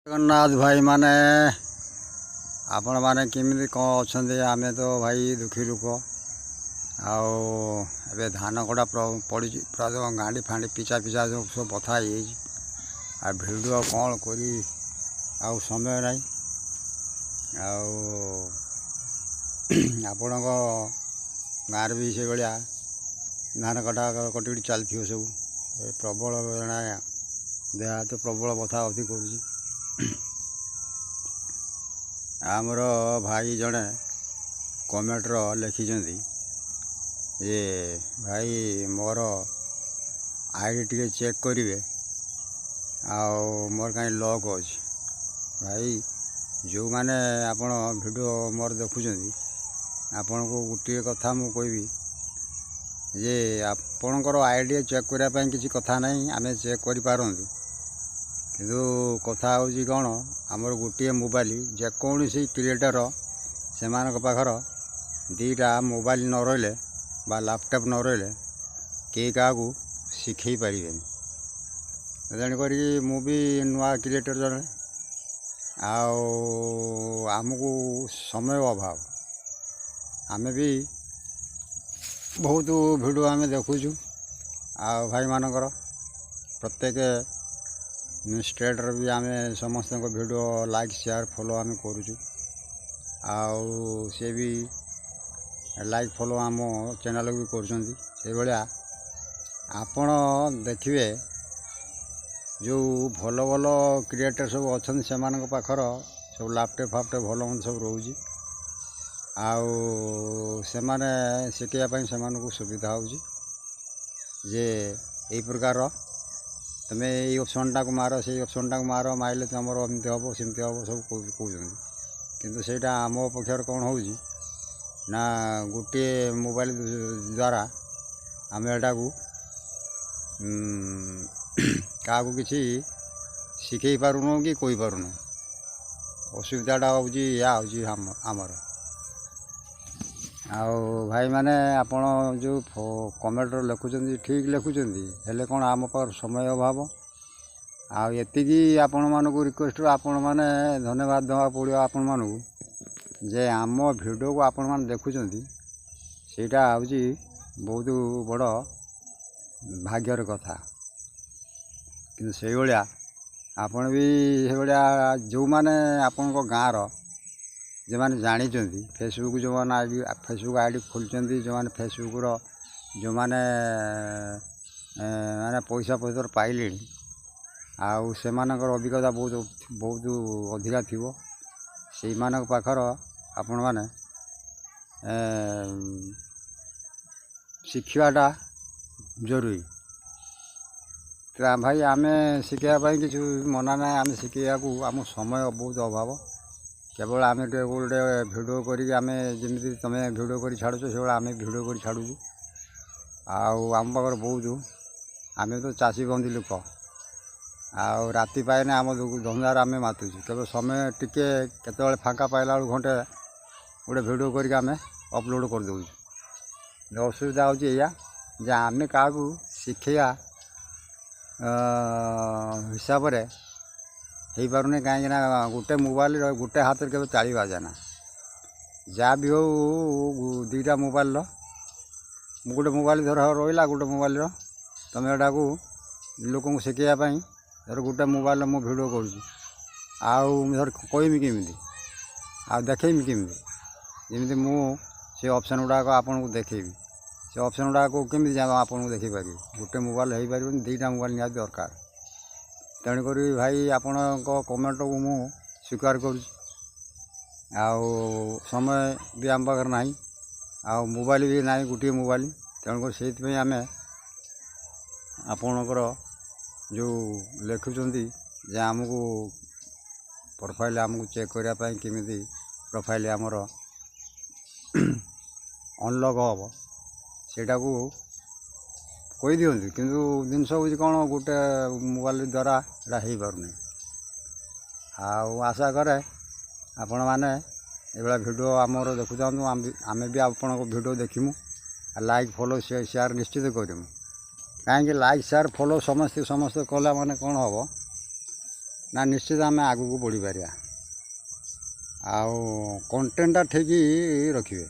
जगन्नाथ भाई माने आपण माने केमिति कौन अच्छा आम तो भाई दुखी लोक आबे धान कटा पड़ी पूरा गाँडी फाँडी पिचा पिचा जो सब बथा आ भिडियो कौन करी आउ समय ना आपण गाँव भी से भाया धान कटा कटी चलती सब प्रबल देह हाथ प्रबल बथा बथी कर आमर भाई जड़े कमेंटर लिखिं ये भाई मोर आईडी टी चेक करेंगे मोर कहीं लॉक अच्छे भाई जो मैंने आपण वीडियो मोर देखुं आपण को गोटे कथा मु कहबी जे आपणकर आईडी चेक करने किसी कथा नहीं आम चेक कर पारंतु किंतु कथा हूँ कौन आमर गोटे मोबाइल जेकोसी क्रिएटर से पाखर दीटा मोबाइल न रही बा लैपटॉप न रही कई क्या शिखे पारे तेणुक मु भी नुआ क्रिएटर जड़े आमको समय अभाव आम भी बहुत वीडियो आम देखुचु भाई मानकर प्रत्येक स्टेट भी आम समस्त वीडियो लाइक शेयर फॉलो आम करुचु सी भी लाइक फॉलो आम चैनल भी कर आपण देखिए जो भल भल क्रिएटर सब अच्छा से पाखर सब लैपटॉप फापटॉप भल मंद सब रोचे से शिखापी से सुविधा हो प्रकार तुम ये ऑप्शन टाक मार से ऑप्शन टाक मार मारे तुम एमती हम सेमती हम सब कहते किंतु सेटा आम पक्षर कौन हो ना गोटे मोबाइल द्वारा आम एटा को क्या किसी शिखे पारुनु कि कही पारुनु असुविधाटा हूँ या हूँ आमर भाई माने आपण जो कमेंट लिखुं ठीक लिखुं हेले कौन आम पर समय अभाव आती आपण मानक रिक्वेस्ट आपण मैंने धन्यवाद देवा पड़ो आपण मानक जे आम वीडियो को आपण मैंने देखुं सेटा हूँ बहुत बड़ भाग्यर कथा कि से भाया आपण भी से भाया जो मैंने आपण गाँव जो मैंने जानी फेसबुक जो मैंने फेसबुक आईडी खोलते जो मैंने फेसबुक जो मैंने मैंने पैसा पैसा पाइले से अभिज्ञता बहुत बहुत अधिका थी से पाखर आपण मैंने शिखाटा जरूरी तो भाई आम शिखापी किसी मना ना आम शिखा आम समय बहुत अभाव केवल आम गोटे भिडियो करमी तुम भिडियो कर छाड़ुच से आम भिडियो कर छाड़ू आम पाखर बहुत आम तो चाषी बंदी लोक राति पाए आम धंदार आम मातुचु केवल समय टिके केतବେଳେ फाँका पाइला घंटे गोटे भिडियो करके आम अपलोड कर दौचु असुविधा हूँ या आम क्या शिखा हिसाब से हो पारे कहीं गोटे मोबाइल गोटे हाथ में चाली बाजाना जहाँ भी हो दुईटा मोबाइल गोटे मोबाइल धर रहा गोटे मोबाइल तुम एटा को लोक शिखापी धर गोटे मोबाइल मु भिडियो करुँच धर कहमी केमी देखेमी केमी जमी मुझे ऑप्शन गुड़ाक आपन को देखेबी से ऑप्शन गुड़ाक केमी आपन को देखी पारि गोटे मोबाइल हो पार दुईटा मोबाइल निहाती दरकार तेणुक भाई आपण कमेंट को मु स्वीकार कर समय भी आम पाखे ना मोबाइल भी ना गोटे मोबाइल तेणुक से आम आपणकर जो लिखुं जे आमको प्रोफाइल आमको चेक करने केमी प्रोफाइल आमर अनलॉक हम सेटा को कही दिंतु किंतु जिनस हूँ कौन गोटे मोबाइल द्वारा यहाँ हो पारनी आशा करे आपण मैंने ये वीडियो आमर देखु आम भी आपण वीडियो देखमु लाइक फॉलो शेयर निश्चित करमु कहीं लाइक शेयर फॉलो समस्त समस्त कला माने कौन हम ନା ନିଶ୍ଚିତ ଆମେ ଆଗକୁ ବଢ଼ିପାରିବା। ଆଉ କଣ୍ଟେଣ୍ଟଟା ଠିକ୍ ରଖିବେ,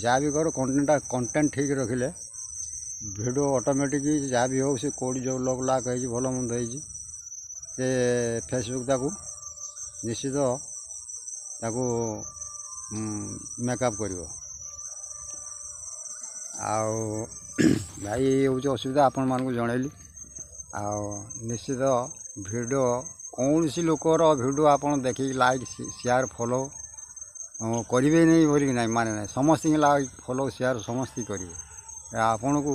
ଯାହା ବି କର କଣ୍ଟେଣ୍ଟ ଠିକ୍ ରଖିଲେ ଭିଡ଼ିଓ ଅଟୋମେଟିକ୍ ଯାହା ବି ହେଉ, ସେ କେଉଁଠି ଯେଉଁ ଲଗ୍ ଲାକ୍ ହେଇଛି ଭଲ ମନ୍ଦ ହେଇଛି, ସେ ଫେସବୁକ୍ ତାକୁ ନିଶ୍ଚିତ ତାକୁ ମେକଅପ୍ କରିବ। ଆଉ ଭାଇ ଏଇ ହେଉଛି ଅସୁବିଧା, ଆପଣମାନଙ୍କୁ ଜଣେଇଲି। ଆଉ ନିଶ୍ଚିତ ଭିଡ଼ିଓ କୌଣସି ଲୋକର ଭିଡ଼ିଓ ଆପଣ ଦେଖିକି ଲାଇକ୍ ସେୟାର ଫଲୋ କରିବେ ନାହିଁ ବୋଲିକି ନାହିଁ, ମାନେ ନାହିଁ, ସମସ୍ତଙ୍କୁ ଲାଇକ୍ ଫଲୋ ସେୟାର ସମସ୍ତେ କରିବେ। ଆପଣଙ୍କୁ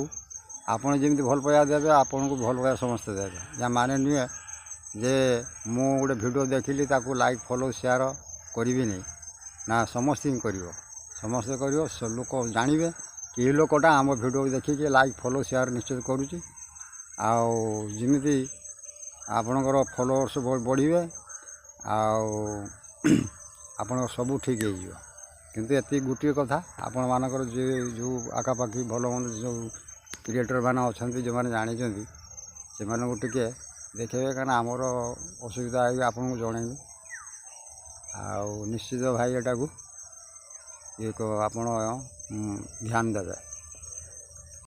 ଆପଣ ଯେମିତି ଭଲ ପାଇବା ଦେବେ, ଆପଣଙ୍କୁ ଭଲ ପାଇବା ସମସ୍ତେ ଦେବେ। ଏହା ମାନେ ନୁହେଁ ଯେ ମୁଁ ଗୋଟେ ଭିଡ଼ିଓ ଦେଖିଲି ତାକୁ ଲାଇକ୍ ଫଲୋ ସେୟାର କରିବିନି, ନା ସମସ୍ତଙ୍କୁ କରିବ, ସମସ୍ତେ କରିବ। ଲୋକ ଜାଣିବେ କି ଏ ଲୋକଟା ଆମ ଭିଡ଼ିଓ ଦେଖିକି ଲାଇକ୍ ଫଲୋ ସେୟାର ନିଶ୍ଚିତ କରୁଛି। ଆଉ ଯେମିତି ଆପଣଙ୍କର ଫଲୋଅର୍ସ ବଢ଼ିବେ, ଆଉ ଆପଣଙ୍କ ସବୁ ଠିକ୍ ହେଇଯିବ। କିନ୍ତୁ ଏତିକି ଗୋଟିଏ କଥା, ଆପଣମାନଙ୍କର ଯେଉଁ ଆଖାପାଖି ଭଲ ମନ୍ଦ ଯେଉଁ କ୍ରିଏଟର୍ ମାନେ ଅଛନ୍ତି, ଯେଉଁମାନେ ଜାଣିଛନ୍ତି, ସେମାନଙ୍କୁ ଟିକେ ଦେଖେଇବେ, କାରଣ ଆମର ଅସୁବିଧା ହେଇକି ଆପଣଙ୍କୁ ଜଣେଇବୁ। ଆଉ ନିଶ୍ଚିତ ଭାଇ ଏଟାକୁ ଆପଣ ଧ୍ୟାନ ଦେବେ।